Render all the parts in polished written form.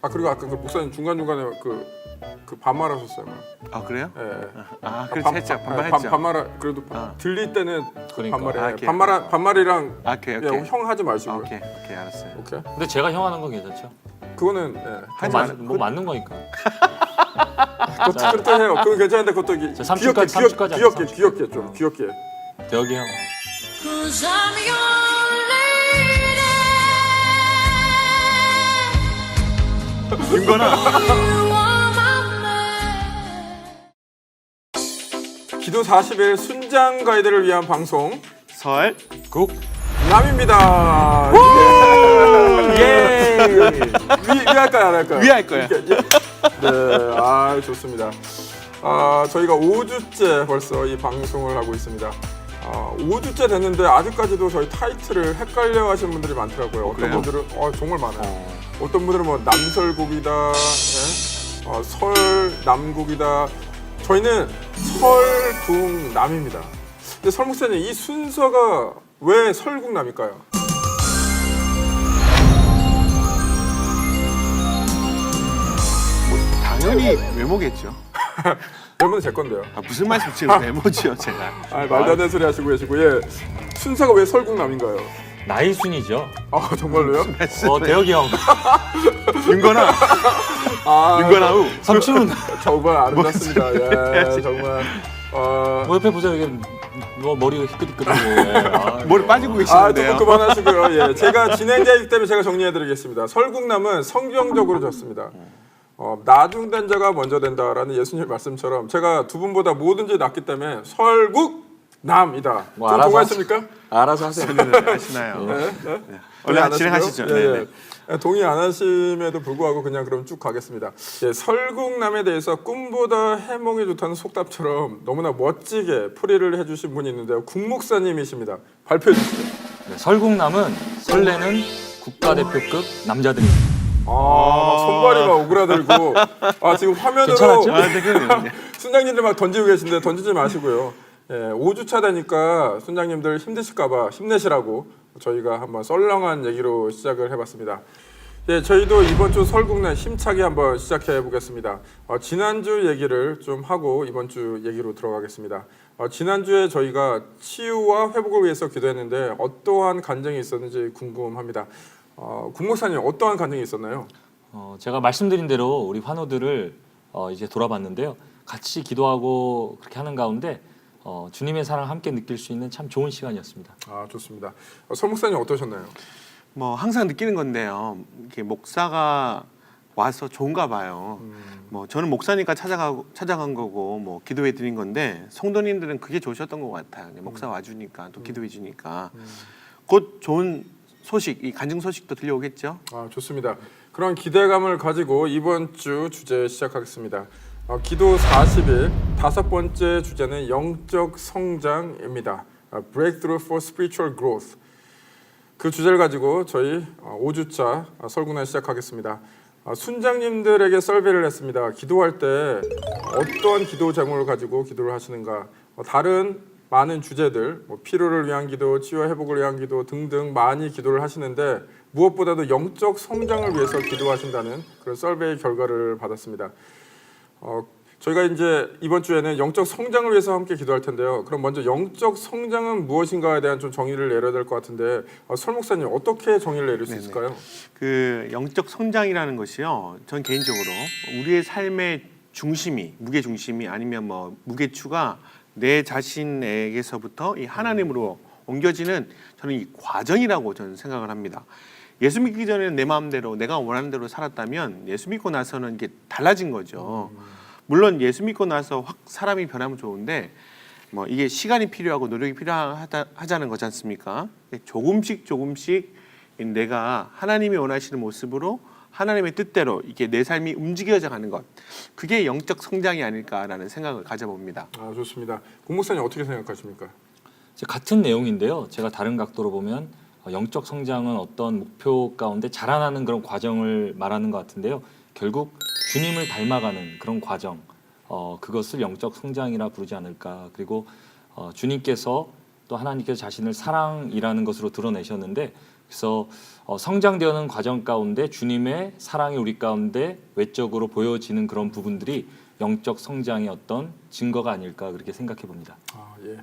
아 그리고 아까 그 목사님 중간 중간에 그 반말하셨어요. 아 그래요? 예. 예. 아 그렇지 했죠. 반말했죠. 반말 그래도 아. 들릴 때는 그러니까. 반말해. 아, 오케이. 반말이랑 아, 오케이. 형 하지 마시고요. 오케이 알았어요. 오케이. 근데 제가 형 하는 건 괜찮죠? 그거는 예. 하지 마. 뭐 맞는 거니까. 그것도 해요. 그건 괜찮은데 그것도 자, 3층까지, 3층까지 귀엽게 좀 귀엽게. 대혁이 형. Cause I'm your 윤건아. lady. You are my man. 기도 40일 순장 가이드를 위한 방송 설. 국. 남입니다. 예. 위할까요 안 할까요? 위할 거야. 네, 아 좋습니다. 저희가 5주째 벌써 이 방송을 하고 있습니다. 5주째 됐는데 아직까지도 저희 타이틀을 헷갈려 하시는 분들이 많더라고요. 어떤 그래요? 분들은 정말 많아요. 어떤 분들은 뭐 남설국이다, 예? 설 남국이다. 저희는 설국남입니다. 근데 설 목사님 이 순서가 왜 설국남일까요? 당연히 외모겠죠. 여러분은 제 건데요. 아, 무슨 말씀 지금 외모지요 제가. 말도 안 되는 소리 하시고 계시고 예. 순서가 왜 설국남인가요? 나이 순이죠. 정말로요? 대혁이 형. 윤건아. 윤건아 우. 삼촌. 정말 아름답습니다. 예, 정말. 뭐 옆에 보세요. 이게 뭐 머리가 희끗희끗하고. 예. 아, 머리 빠지고 또 계시는데요. 그만하시고요. 예, 제가 진행자이기 때문에 제가 정리해드리겠습니다. 설국남은 성경적으로 졌습니다. 나중된 자가 먼저 된다라는 예수님 말씀처럼 제가 두 분보다 뭐든지 낫기 때문에 설국남이다. 뭐 좀 알아서 동의하십니까? 알아서 하세요. 아시나요? 네? 네? 원래 안 진행하시죠. 하시고요? 예, 네네. 예. 동의 안 하심에도 불구하고 그냥 그럼 쭉 가겠습니다. 예, 설국남에 대해서 꿈보다 해몽이 좋다는 속담처럼 너무나 멋지게 풀이를 해주신 분이 있는데요. 국목사님이십니다. 발표해 주시죠. 네, 설국남은 설레는 국가대표급 남자들입니다. 막 손발이 막 오그라들고 지금 화면으로 괜찮았죠? 네. 순장님들 막 던지고 계신데 던지지 마시고요. 예, 5주차 되니까 순장님들 힘드실까봐 힘내시라고 저희가 한번 썰렁한 얘기로 시작을 해봤습니다. 예, 저희도 이번 주 설국남 힘차게 한번 시작해 보겠습니다. 지난주 얘기를 좀 하고 이번 주 얘기로 들어가겠습니다. 지난주에 저희가 치유와 회복을 위해서 기도했는데 어떠한 간증이 있었는지 궁금합니다. 국목사님 어떠한 간증이 있었나요? 제가 말씀드린 대로 우리 환우들을 이제 돌아봤는데요. 같이 기도하고 그렇게 하는 가운데 주님의 사랑 함께 느낄 수 있는 참 좋은 시간이었습니다. 좋습니다. 설 목사님 어떠셨나요? 뭐 항상 느끼는 건데요. 이렇게 목사가 와서 좋은가 봐요. 뭐 저는 목사니까 찾아간 거고 뭐 기도해 드린 건데 성도님들은 그게 좋으셨던 것 같아요. 목사 와주니까 또 기도해 주니까 곧 좋은 소식, 이 간증 소식도 들려오겠죠. 좋습니다. 그런 기대감을 가지고 이번 주 주제 시작하겠습니다. 기도 40일 다섯 번째 주제는 영적 성장입니다. Breakthrough for Spiritual Growth. 그 주제를 가지고 저희 5주차 설국남 시작하겠습니다. 순장님들에게 설배를 했습니다. 기도할 때 어떠한 기도 제목을 가지고 기도를 하시는가? 다른 많은 주제들, 피로를 위한 기도, 치유와 회복을 위한 기도 등등 많이 기도를 하시는데 무엇보다도 영적 성장을 위해서 기도하신다는 그런 설배의 결과를 받았습니다. 저희가 이제 이번 주에는 영적 성장을 위해서 함께 기도할 텐데요. 그럼 먼저 영적 성장은 무엇인가에 대한 좀 정의를 내려야 될 것 같은데 설 목사님 어떻게 정의를 내릴 수 있을까요? 그 영적 성장이라는 것이요. 전 개인적으로 우리의 삶의 중심이 무게 중심이 아니면 뭐 무게추가 내 자신에게서부터 이 하나님으로 옮겨지는 저는 이 과정이라고 저는 생각을 합니다. 예수 믿기 전에는 내 마음대로 내가 원하는 대로 살았다면 예수 믿고 나서는 이게 달라진 거죠. 물론 예수 믿고 나서 확 사람이 변하면 좋은데 뭐 이게 시간이 필요하고 노력이 필요하다는 거지 않습니까? 조금씩 내가 하나님이 원하시는 모습으로 하나님의 뜻대로 이게 내 삶이 움직여져 가는 것, 그게 영적 성장이 아닐까라는 생각을 가져봅니다. 좋습니다. 국목사님 어떻게 생각하십니까? 같은 내용인데요. 제가 다른 각도로 보면 영적 성장은 어떤 목표 가운데 자라나는 그런 과정을 말하는 것 같은데요. 결국 주님을 닮아가는 그런 과정, 그것을 영적 성장이라 부르지 않을까. 그리고 주님께서 또 하나님께서 자신을 사랑이라는 것으로 드러내셨는데 그래서 성장되는 과정 가운데 주님의 사랑이 우리 가운데 외적으로 보여지는 그런 부분들이 영적 성장의 어떤 증거가 아닐까 그렇게 생각해 봅니다. 예,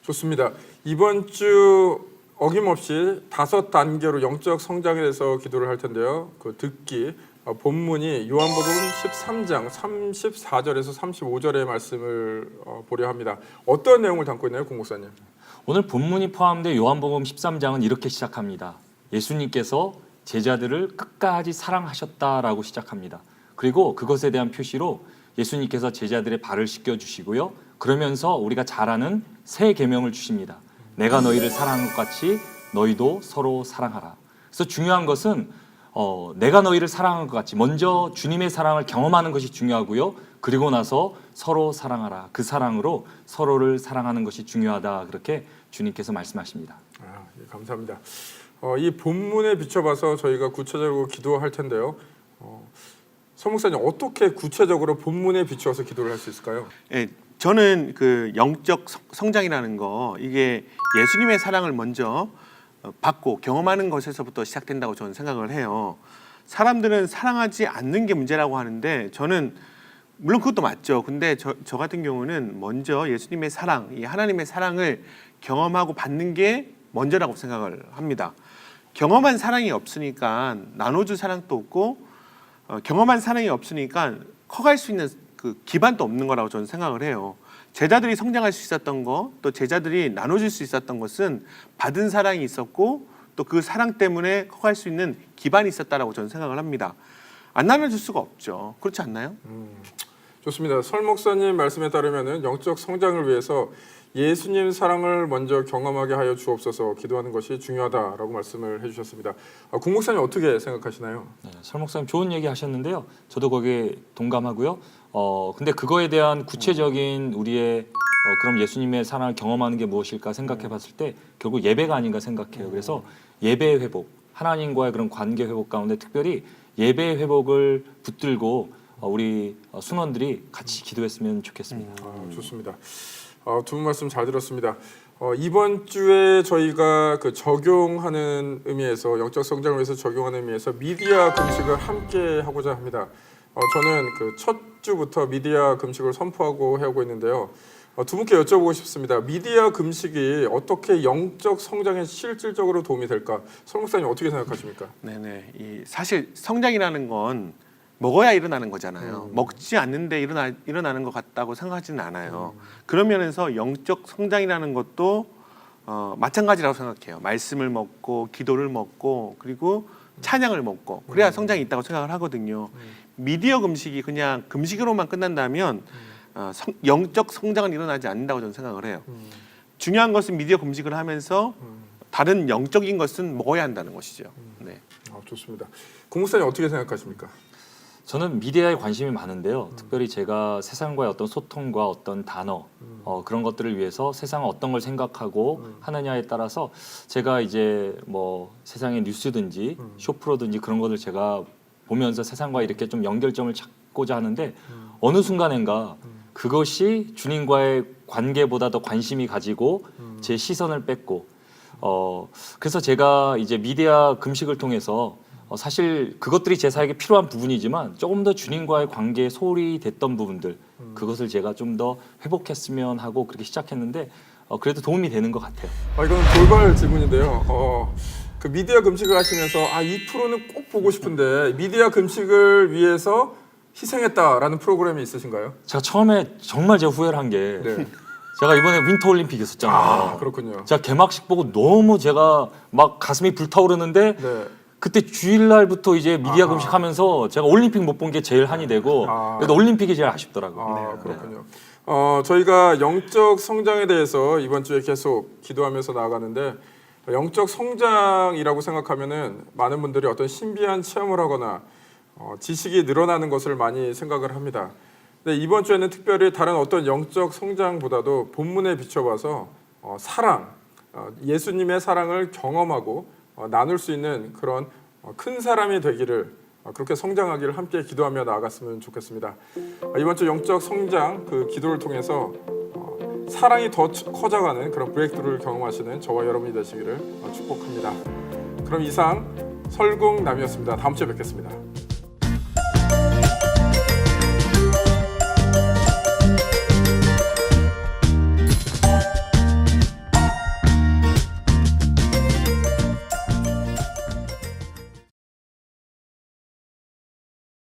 좋습니다. 이번 주 어김없이 5단계로 영적 성장에 대해서 기도를 할 텐데요. 그 듣기 본문이 요한복음 13장 34절에서 35절의 말씀을 보려 합니다. 어떤 내용을 담고 있나요, 공 목사님? 오늘 본문이 포함된 요한복음 13장은 이렇게 시작합니다. 예수님께서 제자들을 끝까지 사랑하셨다라고 시작합니다. 그리고 그것에 대한 표시로 예수님께서 제자들의 발을 씻겨 주시고요. 그러면서 우리가 잘 아는 새 계명을 주십니다. 내가 너희를 사랑한 것 같이 너희도 서로 사랑하라. 그래서 중요한 것은 내가 너희를 사랑한 것 같이 먼저 주님의 사랑을 경험하는 것이 중요하고요. 그리고 나서 서로 사랑하라. 그 사랑으로 서로를 사랑하는 것이 중요하다. 그렇게 주님께서 말씀하십니다. 예, 감사합니다. 이 본문에 비춰봐서 저희가 구체적으로 기도할 텐데요. 서 목사님 어떻게 구체적으로 본문에 비추어서 기도를 할 수 있을까요? 예, 저는 그 영적 성장이라는 거 이게 예수님의 사랑을 먼저 받고 경험하는 것에서부터 시작된다고 저는 생각을 해요. 사람들은 사랑하지 않는 게 문제라고 하는데 저는 물론 그것도 맞죠. 근데 저 같은 경우는 먼저 예수님의 사랑, 이 하나님의 사랑을 경험하고 받는 게 먼저라고 생각을 합니다. 경험한 사랑이 없으니까 나눠줄 사랑도 없고 경험한 사랑이 없으니까 커갈 수 있는 그 기반도 없는 거라고 저는 생각을 해요. 제자들이 성장할 수 있었던 거, 또 제자들이 나눠줄 수 있었던 것은 받은 사랑이 있었고 또 그 사랑 때문에 커갈 수 있는 기반이 있었다라고 저는 생각을 합니다. 안 나눠줄 수가 없죠. 그렇지 않나요? 좋습니다. 설 목사님 말씀에 따르면은 영적 성장을 위해서 예수님 사랑을 먼저 경험하게 하여 주옵소서 기도하는 것이 중요하다라고 말씀을 해주셨습니다. 공 목사님 어떻게 생각하시나요? 네, 설 목사님 좋은 얘기 하셨는데요. 저도 거기에 동감하고요. 근데 그거에 대한 구체적인 우리의 그럼 예수님의 사랑을 경험하는 게 무엇일까 생각해 봤을 때 결국 예배가 아닌가 생각해요. 그래서 예배 회복, 하나님과의 그런 관계 회복 가운데 특별히 예배 회복을 붙들고 우리 순원들이 같이 기도했으면 좋겠습니다. 좋습니다. 두 분 말씀 잘 들었습니다. 이번 주에 저희가 그 적용하는 의미에서 영적 성장을 위해서 적용하는 의미에서 미디어 금식을 함께 하고자 합니다. 저는 그 첫 주부터 미디어 금식을 선포하고 해오고 있는데요. 두 분께 여쭤보고 싶습니다. 미디어 금식이 어떻게 영적 성장에 실질적으로 도움이 될까? 설 목사님 어떻게 생각하십니까? 네네. 사실 성장이라는 건 먹어야 일어나는 거잖아요. 먹지 않는데 일어나는 것 같다고 생각하지는 않아요. 그런 면에서 영적 성장이라는 것도 마찬가지라고 생각해요. 말씀을 먹고 기도를 먹고 그리고 찬양을 먹고 그래야 성장이 있다고 생각을 하거든요. 미디어 금식이 그냥 금식으로만 끝난다면 영적 성장은 일어나지 않는다고 저는 생각을 해요. 중요한 것은 미디어 금식을 하면서 다른 영적인 것은 먹어야 한다는 것이죠. 네. 좋습니다. 공 목사님 어떻게 생각하십니까? 저는 미디어에 관심이 많은데요. 특별히 제가 세상과의 어떤 소통과 어떤 단어 그런 것들을 위해서 세상은 어떤 걸 생각하고 하느냐에 따라서 제가 이제 뭐 세상의 뉴스든지 쇼프로든지 그런 것들 제가 보면서 세상과 이렇게 좀 연결점을 찾고자 하는데 어느 순간인가 그것이 주님과의 관계보다 더 관심이 가지고 제 시선을 뺐고 그래서 제가 이제 미디어 금식을 통해서 사실 그것들이 제 사역에 필요한 부분이지만 조금 더 주님과의 관계에 소홀히 됐던 부분들 그것을 제가 좀 더 회복했으면 하고 그렇게 시작했는데 그래도 도움이 되는 것 같아요. 이건 돌발 질문인데요. 그 미디어 금식을 하시면서 이 프로는 꼭 보고 싶은데 미디어 금식을 위해서 희생했다라는 프로그램이 있으신가요? 제가 처음에 정말 제가 후회를 한 게 네. 제가 이번에 윈터 올림픽 있었잖아요. 그렇군요. 제가 개막식 보고 너무 제가 막 가슴이 불타오르는데 네. 그때 주일날부터 이제 미디어 금식하면서 제가 올림픽 못 본 게 제일 한이 되고 그래도 올림픽이 제일 아쉽더라고요. 그렇군요. 저희가 영적 성장에 대해서 이번 주에 계속 기도하면서 나아가는데 영적 성장이라고 생각하면은 많은 분들이 어떤 신비한 체험을 하거나 지식이 늘어나는 것을 많이 생각을 합니다. 근데 이번 주에는 특별히 다른 어떤 영적 성장보다도 본문에 비춰봐서 사랑, 예수님의 사랑을 경험하고 나눌 수 있는 그런 큰 사람이 되기를 그렇게 성장하기를 함께 기도하며 나아갔으면 좋겠습니다. 이번 주 영적 성장 그 기도를 통해서 사랑이 더 커져가는 그런 브레이크스루를 경험하시는 저와 여러분이 되시기를 축복합니다. 그럼 이상 설국남이었습니다. 다음 주에 뵙겠습니다.